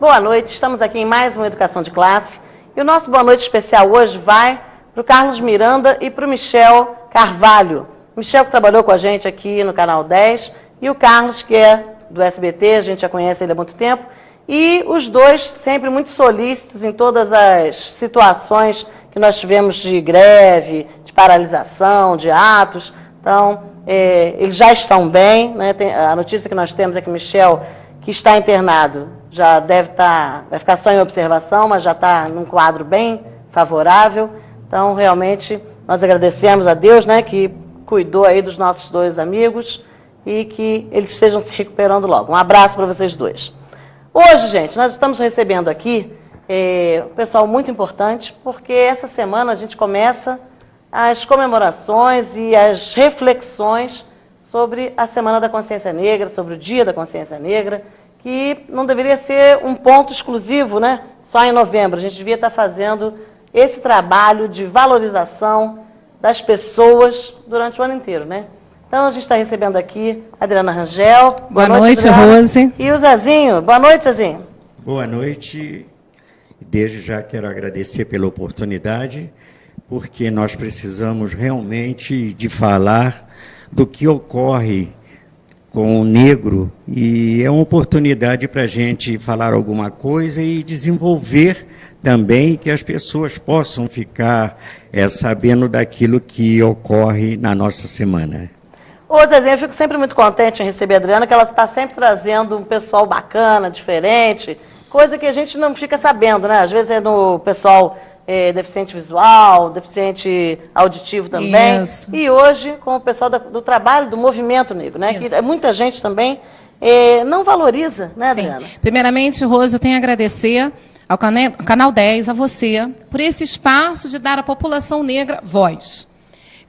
Boa noite, estamos aqui em mais uma Educação de Classe. E o nosso boa noite especial hoje vai para o Carlos Miranda e para o Michel Carvalho. O Michel que trabalhou com a gente aqui no Canal 10 e o Carlos que é do SBT, a gente já conhece ele há muito tempo. E os dois sempre muito solícitos em todas as situações que nós tivemos de greve, de paralisação, de atos. Então, eles já estão bem, né? A notícia que nós temos é que o Michel, que está internado, já vai ficar só em observação, mas já está num quadro bem favorável. Então, realmente, nós agradecemos a Deus, né, que cuidou aí dos nossos dois amigos e que eles estejam se recuperando logo. Um abraço para vocês dois. Hoje, gente, nós estamos recebendo aqui um pessoal muito importante, porque essa semana a gente começa as comemorações e as reflexões sobre a Semana da Consciência Negra, sobre o Dia da Consciência Negra, que não deveria ser um ponto exclusivo, né? Só em novembro. A gente devia estar fazendo esse trabalho de valorização das pessoas durante o ano inteiro, né? Então, a gente está recebendo aqui a Adriana Rangel. Boa noite, Rose. E o Zezinho. Boa noite, Zezinho. Boa noite. Desde já quero agradecer pela oportunidade, porque nós precisamos realmente de falar do que ocorre com o negro, e é uma oportunidade para a gente falar alguma coisa e desenvolver também que as pessoas possam ficar sabendo daquilo que ocorre na nossa semana. Ô, Zezinho, eu fico sempre muito contente em receber a Adriana, que ela está sempre trazendo um pessoal bacana, diferente, coisa que a gente não fica sabendo, né? Às vezes é no pessoal deficiente visual, deficiente auditivo também. Isso. E hoje, com o pessoal do trabalho, do movimento negro, né? Isso. Que muita gente também não valoriza, né, Adriana? Sim. Primeiramente, Rose, eu tenho a agradecer ao Canal 10, a você, por esse espaço de dar à população negra voz.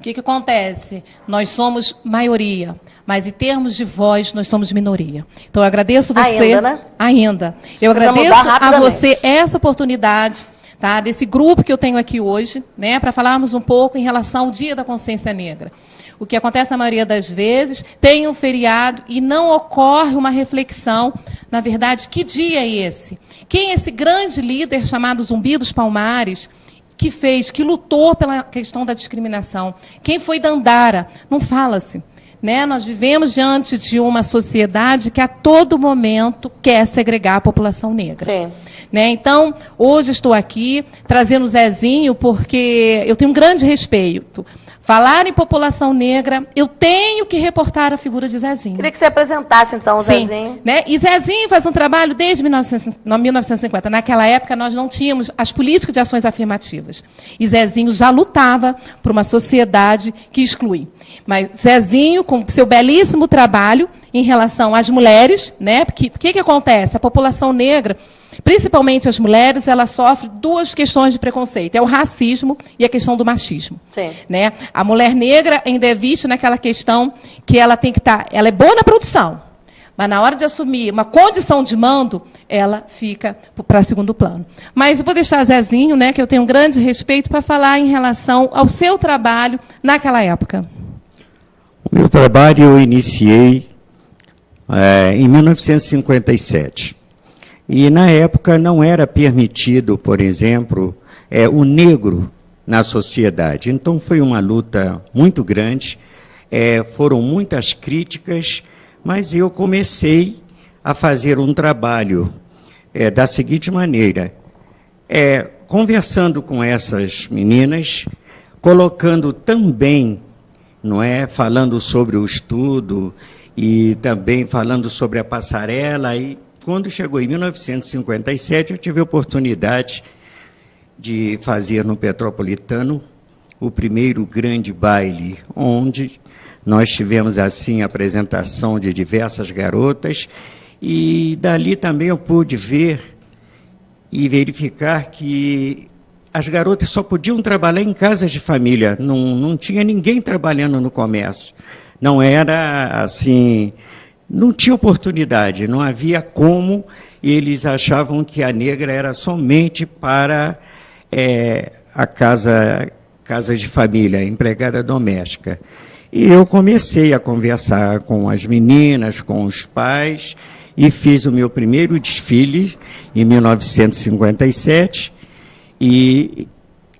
O que acontece? Nós somos maioria, mas em termos de voz, nós somos minoria. Então, eu agradeço você... Ainda, né? Ainda. Eu agradeço a você essa oportunidade, tá, desse grupo que eu tenho aqui hoje, né, para falarmos um pouco em relação ao Dia da Consciência Negra. O que acontece na maioria das vezes, tem um feriado e não ocorre uma reflexão, na verdade, que dia é esse? Quem é esse grande líder chamado Zumbi dos Palmares, que lutou pela questão da discriminação? Quem foi Dandara? Não fala-se. Né? Nós vivemos diante de uma sociedade que a todo momento quer segregar a população negra. Sim. Né? Então, hoje estou aqui trazendo o Zezinho porque eu tenho um grande respeito. Falar em população negra, eu tenho que reportar a figura de Zezinho. Queria que você apresentasse, então, o Sim, Zezinho. Né? E Zezinho faz um trabalho desde 1950. Naquela época, nós não tínhamos as políticas de ações afirmativas. E Zezinho já lutava por uma sociedade que exclui. Mas Zezinho, com seu belíssimo trabalho em relação às mulheres, né? Porque o que acontece? A população negra, principalmente as mulheres, ela sofre duas questões de preconceito. É o racismo e a questão do machismo. Sim. Né? A mulher negra ainda é vista naquela questão que ela tem que estar... Ela é boa na produção, mas na hora de assumir uma condição de mando, ela fica para segundo plano. Mas eu vou deixar Zezinho, né, que eu tenho um grande respeito, para falar em relação ao seu trabalho naquela época. O meu trabalho eu iniciei em 1957. E, na época, não era permitido, por exemplo, o negro na sociedade. Então, foi uma luta muito grande, foram muitas críticas, mas eu comecei a fazer um trabalho da seguinte maneira, conversando com essas meninas, colocando também, não é, falando sobre o estudo e também falando sobre a passarela. E quando chegou em 1957, eu tive a oportunidade de fazer no Petropolitano o primeiro grande baile, onde nós tivemos, assim, a apresentação de diversas garotas, e dali também eu pude ver e verificar que as garotas só podiam trabalhar em casas de família, não tinha ninguém trabalhando no comércio. Não era assim... Não tinha oportunidade, não havia como, eles achavam que a negra era somente para a casa de família, empregada doméstica. E eu comecei a conversar com as meninas, com os pais, e fiz o meu primeiro desfile em 1957, e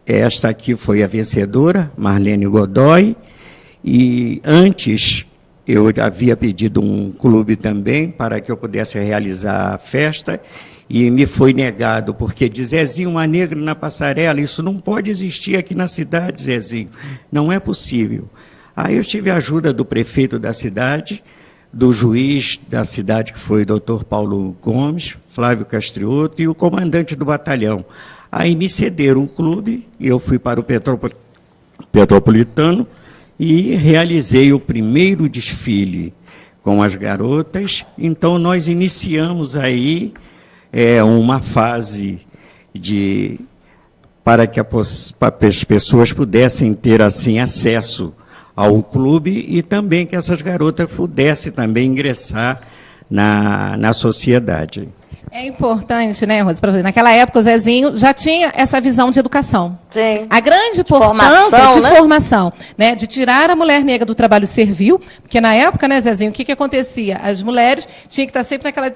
esta aqui foi a vencedora, Marlene Godoy, e antes eu havia pedido um clube também para que eu pudesse realizar a festa, e me foi negado, porque diz, Zezinho, uma negra na passarela, isso não pode existir aqui na cidade, Zezinho, não é possível. Aí eu tive a ajuda do prefeito da cidade, do juiz da cidade, que foi o Dr. Paulo Gomes, Flávio Castrioto, e o comandante do batalhão. Aí me cederam o clube, e eu fui para o Petropolitano, e realizei o primeiro desfile com as garotas. Então, nós iniciamos aí uma fase para que as pessoas pudessem ter assim acesso ao clube, e também que essas garotas pudessem também ingressar na sociedade. É importante, né, Rose? Naquela época, o Zezinho já tinha essa visão de educação. Sim. A grande importância de formação, né? De tirar a mulher negra do trabalho servil, porque na época, né, Zezinho, o que acontecia? As mulheres tinham que estar sempre naquela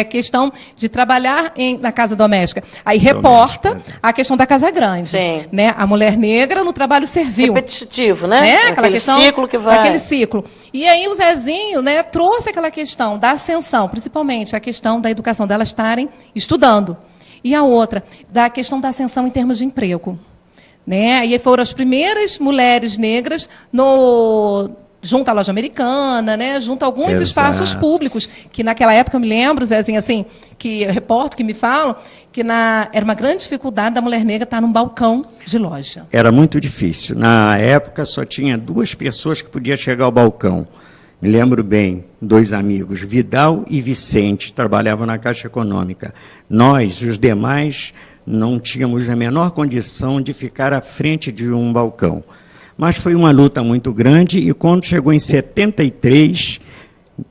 questão de trabalhar na casa doméstica. Aí reporta a questão da casa grande. Sim. Né? A mulher negra no trabalho servil. Repetitivo, né? Aquele ciclo que vai. Aquele ciclo. E aí o Zezinho, né, trouxe aquela questão da ascensão, principalmente a questão da educação delas estarem estudando. E a outra, da questão da ascensão em termos de emprego. Né? E foram as primeiras mulheres negras junto à loja americana, né? Junto a alguns espaços públicos, que naquela época eu me lembro, Zezinho, assim, que eu reporto, que me falam, que era uma grande dificuldade da mulher negra estar num balcão de loja. Era muito difícil. Na época só tinha 2 pessoas que podiam chegar ao balcão. Me lembro bem, 2 amigos, Vidal e Vicente, trabalhavam na Caixa Econômica. Nós, os demais, não tínhamos a menor condição de ficar à frente de um balcão. Mas foi uma luta muito grande, e quando chegou em 73,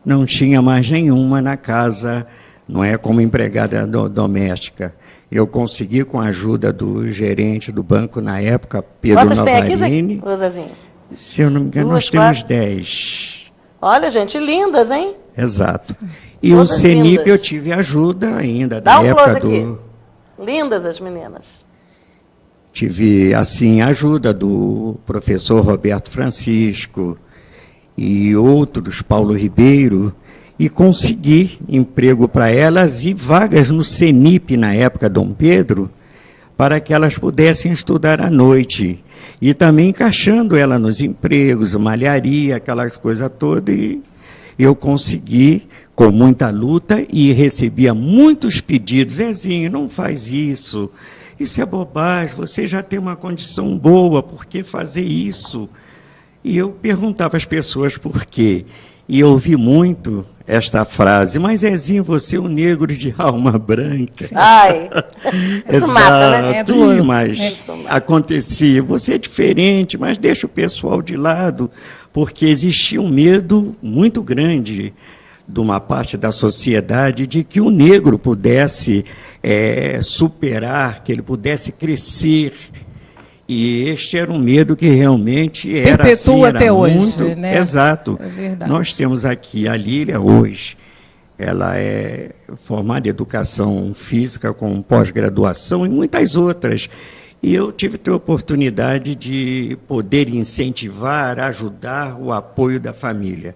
não tinha mais nenhuma na casa, não é, como empregada doméstica. Eu consegui, com a ajuda do gerente do banco na época, Pedro Novarini. Quantas tem aqui, se eu não me engano, nós temos 10. Olha, gente, lindas, hein? Exato. E todas o CENIP lindas. Eu tive ajuda ainda, da época do... Lindas as meninas. Tive, assim, a ajuda do professor Roberto Francisco e outros, Paulo Ribeiro, e consegui emprego para elas e vagas no CENIP, na época, Dom Pedro, para que elas pudessem estudar à noite. E também encaixando ela nos empregos, malharia, aquelas coisas todas, e eu consegui, com muita luta, e recebia muitos pedidos. Zezinho, não faz isso. Isso é bobagem, você já tem uma condição boa, por que fazer isso? E eu perguntava às pessoas por quê. E eu ouvi muito esta frase, mas Zezinho, você é um negro de alma branca. Ai, isso mata, né? É duro. Mas acontecia, você é diferente, mas deixa o pessoal de lado, porque existia um medo muito grande de uma parte da sociedade de que o negro pudesse superar, que ele pudesse crescer. E este era um medo que realmente era perpetua assim, até muito, hoje, né? Exato. É verdade. Nós temos aqui a Lília hoje. Ela é formada em educação física com pós-graduação e muitas outras. E eu tive a oportunidade de poder incentivar, ajudar o apoio da família.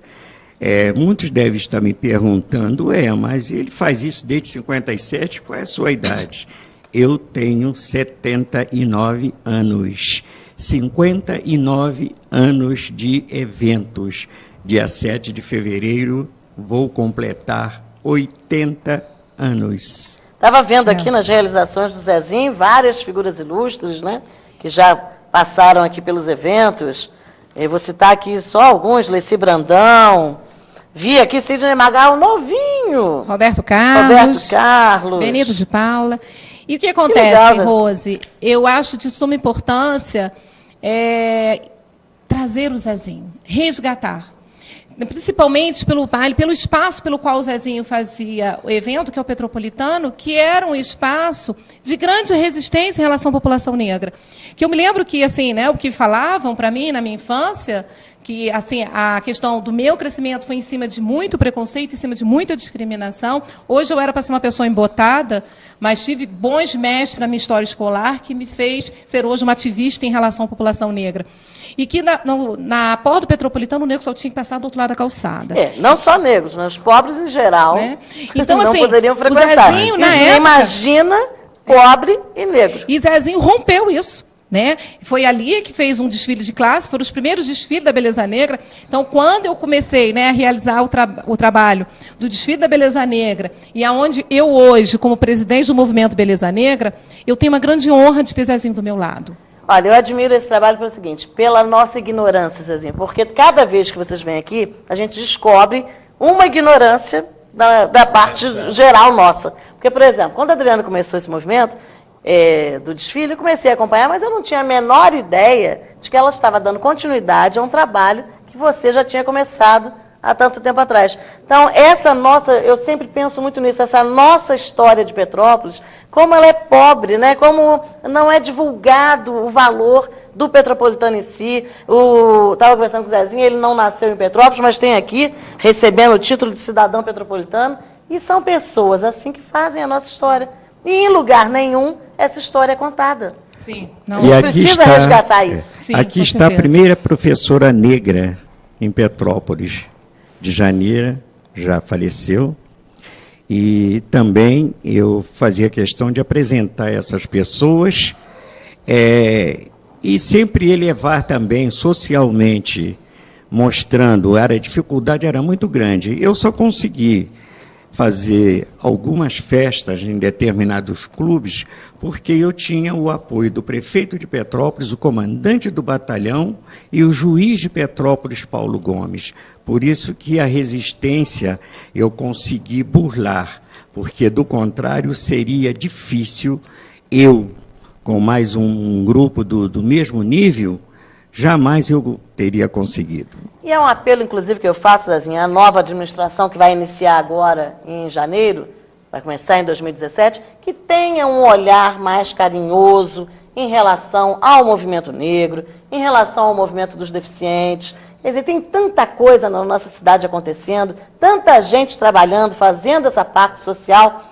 Muitos devem estar me perguntando, mas ele faz isso desde 57, qual é a sua idade? Eu tenho 79 anos, 59 anos de eventos. Dia 7 de fevereiro, vou completar 80 anos. Estava vendo aqui nas realizações do Zezinho várias figuras ilustres, né, que já passaram aqui pelos eventos. Eu vou citar aqui só alguns, Leci Brandão, vi aqui Sidney Magal novinho. Roberto Carlos. Benito de Paula. E o que acontece, legal, Rose? Eu acho de suma importância trazer o Zezinho, resgatar. Principalmente pelo baile, pelo espaço pelo qual o Zezinho fazia o evento, que é o Petropolitano, que era um espaço de grande resistência em relação à população negra. Que eu me lembro que, assim, né, o que falavam para mim na minha infância, que assim, a questão do meu crescimento foi em cima de muito preconceito, em cima de muita discriminação. Hoje eu era para ser uma pessoa embotada, mas tive bons mestres na minha história escolar que me fez ser hoje uma ativista em relação à população negra. E que na porta do Petropolitano o negro só tinha que passar do outro lado da calçada. Não só negros, né? Os pobres em geral, né? Então, não assim, poderiam frequentar. O Zezinho, na época, imagina pobre e negro. E Zezinho rompeu isso. Né? Foi ali que fez um desfile de classe, foram os primeiros desfiles da Beleza Negra. Então, quando eu comecei, né, a realizar o trabalho do desfile da Beleza Negra, e aonde eu hoje, como presidente do movimento Beleza Negra, eu tenho uma grande honra de ter Zezinho do meu lado. Olha, eu admiro esse trabalho pelo seguinte, pela nossa ignorância, Zezinho, porque cada vez que vocês vêm aqui, a gente descobre uma ignorância da parte geral nossa. Porque, por exemplo, quando a Adriana começou esse movimento, do desfile, eu comecei a acompanhar, mas eu não tinha a menor ideia de que ela estava dando continuidade a um trabalho que você já tinha começado há tanto tempo atrás. Então, eu sempre penso muito nisso, essa nossa história de Petrópolis, como ela é pobre, né? Como não é divulgado o valor do Petropolitano em si. Estava conversando com o Zezinho, ele não nasceu em Petrópolis, mas tem aqui, recebendo o título de cidadão petropolitano, e são pessoas assim que fazem a nossa história. E em lugar nenhum essa história é contada. Sim. Não. A gente precisa resgatar isso. Sim, aqui está a primeira professora negra em Petrópolis de Janeiro, já faleceu. E também eu fazia questão de apresentar essas pessoas e sempre elevar também socialmente, mostrando, a dificuldade era muito grande. Eu só consegui fazer algumas festas em determinados clubes, porque eu tinha o apoio do prefeito de Petrópolis, o comandante do batalhão e o juiz de Petrópolis, Paulo Gomes. Por isso que a resistência eu consegui burlar, porque, do contrário, seria difícil eu, com mais um grupo do mesmo nível, jamais eu teria conseguido. E é um apelo, inclusive, que eu faço, Zezinho, à nova administração que vai iniciar agora em janeiro, vai começar em 2017, que tenha um olhar mais carinhoso em relação ao movimento negro, em relação ao movimento dos deficientes. Quer dizer, tem tanta coisa na nossa cidade acontecendo, tanta gente trabalhando, fazendo essa parte social,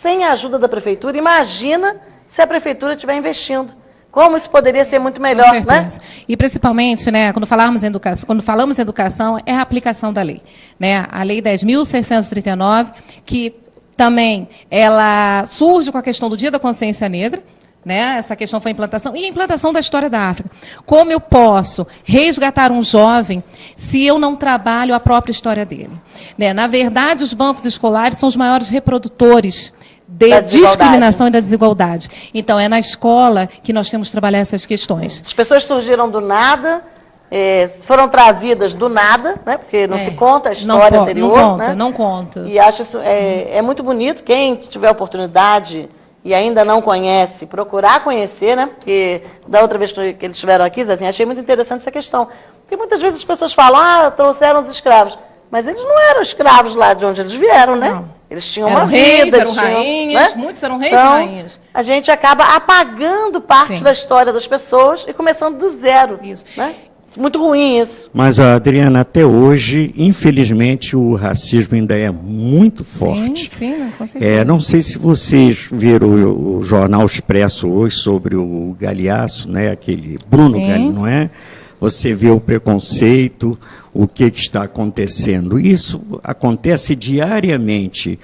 sem a ajuda da prefeitura. Imagina se a prefeitura estiver investindo. Como isso poderia ser muito melhor, com certeza, né? E principalmente, né, quando falamos em educação, é a aplicação da lei, né? A Lei 10.639, que também ela surge com a questão do Dia da Consciência Negra, né? Essa questão foi a implantação, e a implantação da história da África. Como eu posso resgatar um jovem se eu não trabalho a própria história dele? Né? Na verdade, os bancos escolares são os maiores reprodutores da discriminação e da desigualdade. Então, é na escola que nós temos que trabalhar essas questões. As pessoas surgiram do nada, foram trazidas do nada, né? Porque não se conta a história anterior. Não conta, né? não conta. E acho isso muito bonito. Quem tiver oportunidade e ainda não conhece, procurar conhecer, né? Porque da outra vez que eles estiveram aqui, Zezinho, achei muito interessante essa questão. Porque muitas vezes as pessoas falam, trouxeram os escravos. Mas eles não eram escravos lá de onde eles vieram, né? Não. Eles tinham uma vida, eram rainhas, né? Muitos eram reis e rainhas. A gente acaba apagando parte da história das pessoas e começando do zero. Isso. Né? Muito ruim isso. Mas, Adriana, até hoje, infelizmente, o racismo ainda é muito forte. Sim, com certeza. Não sei se vocês viram o Jornal Expresso hoje sobre o Galhaço, né? Aquele Bruno Galhaço, não é? Você vê o preconceito, o que está acontecendo. Isso acontece diariamente.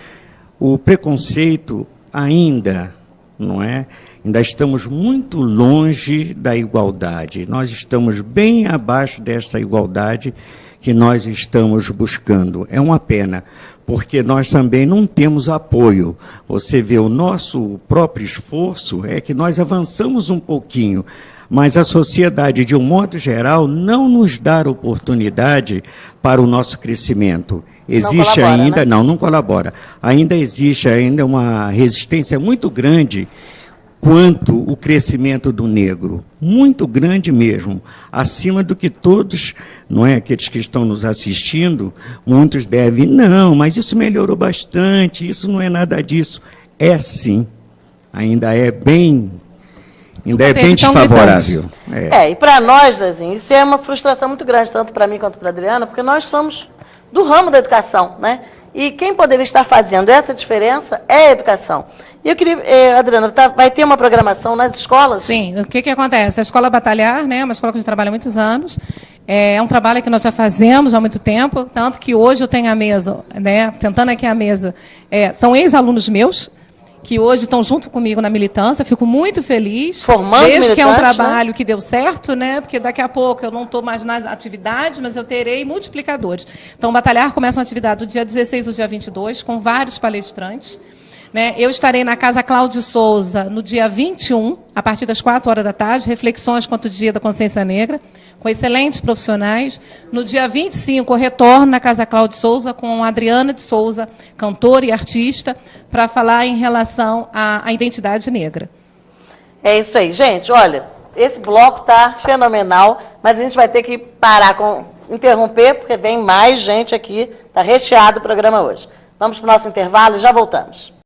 O preconceito ainda, não é? Ainda estamos muito longe da igualdade. Nós estamos bem abaixo desta igualdade que nós estamos buscando. É uma pena, porque nós também não temos apoio. Você vê, o nosso próprio esforço é que nós avançamos um pouquinho, mas a sociedade, de um modo geral, não nos dá oportunidade para o nosso crescimento. Existe ainda, né? Não colabora. Ainda existe uma resistência muito grande quanto o crescimento do negro, muito grande mesmo, acima do que todos, não é, aqueles que estão nos assistindo, muitos devem, não, mas isso melhorou bastante, isso não é nada disso. É sim, ainda é bem Independente favorável. E para nós, Zezinho, isso é uma frustração muito grande, tanto para mim quanto para a Adriana, porque nós somos do ramo da educação, né? E quem poderia estar fazendo essa diferença é a educação. E eu queria, Adriana, vai ter uma programação nas escolas? Sim, o que acontece? A Escola Batalhar, né, uma escola que a gente trabalha há muitos anos, é um trabalho que nós já fazemos há muito tempo, tanto que hoje eu tenho a mesa, né, sentando aqui à mesa, são ex-alunos meus, que hoje estão junto comigo na militância, fico muito feliz. Formando desde que é um militantes, trabalho, né? Que deu certo, né? Porque daqui a pouco eu não estou mais nas atividades, mas eu terei multiplicadores. Então, o Batalhar começa uma atividade do dia 16 ao dia 22, com vários palestrantes. Né? Eu estarei na Casa Cláudio Souza no dia 21, a partir das 4 horas da tarde, reflexões quanto ao Dia da Consciência Negra, com excelentes profissionais. No dia 25, eu retorno na Casa Cláudio Souza com a Adriana de Souza, cantora e artista, para falar em relação à identidade negra. É isso aí. Gente, olha, esse bloco está fenomenal, mas a gente vai ter que parar interromper, porque vem mais gente aqui, está recheado o programa hoje. Vamos para o nosso intervalo e já voltamos.